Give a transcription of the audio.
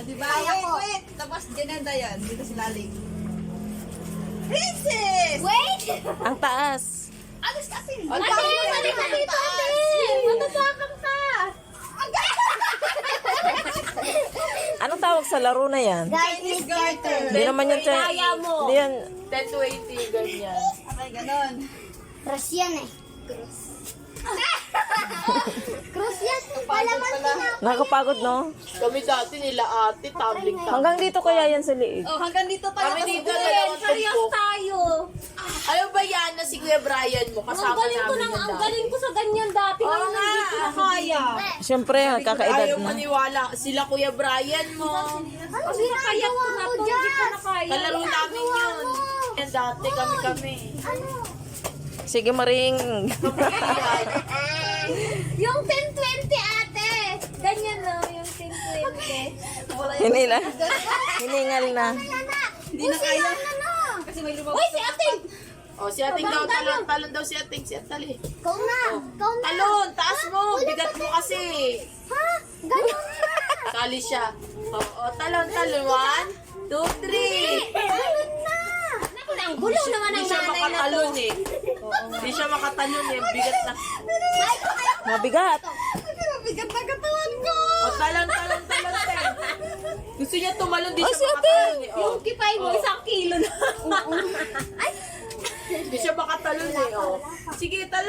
Diba? Wait. Tapos gananda yan. Dito si Laling. Princess! Wait! Ang taas. Alis kasi. Ate, mali ka dito, ate! Matasakang ka! Anong tawag sa laro na yan? Chinese garter. Hindi naman yan Kaya mo. Hindi yan. 10 to 80, ganyan. Okay, ganon. Cross yan eh. Cross. Cross yan. Palaman pala. Nakakapagod, no? Kami dati nila ate, tumbling top. Hanggang dito kaya yan sa liig. Oh, hanggang dito pala. Kami dito Tapos- dalawang Parehas tumpok. tayo. Ayaw ba yan na si Kuya Brian mo? Ang Kasama galing ko namin nang, yun ang dati. galing ko sa ganyan dati. Oo Ngayon nga. hindi ko na kaya. Siyempre, kakaedad Ayaw na. maniwala. Sila Kuya Brian mo. Ano ginagawa mo na to? Hindi ko na kaya. Kalaro namin yun. Yan dati kami. Sige, Maring. Yung 10-20 ate. Ganyan no, yung 10-20. Hinila. Hiningal na. Hindi na kaya. Kasi may lumabas. Uy, si ate! O, si ating daw, talon daw si ating, si Atali. Ikaw na. Ikaw na. Talon, taas mo. Bigat mo kasi. Ha? Ganyan na. Kali siya. O, talon. 1, 2, 3. Ayun na. Naku, ang gulo naman Hindi ang siya nanay na to. makatalon eh. Hindi siya makatalon eh. Bigat na. Mabigat. Bigat na katawan ko. O, talon. Gusto niya tumalon, di Ay, siya si ate. makatalon eh. O, Yung kipay mo, 1 kilo na. di siya makatalon eh. O. Sige, talon.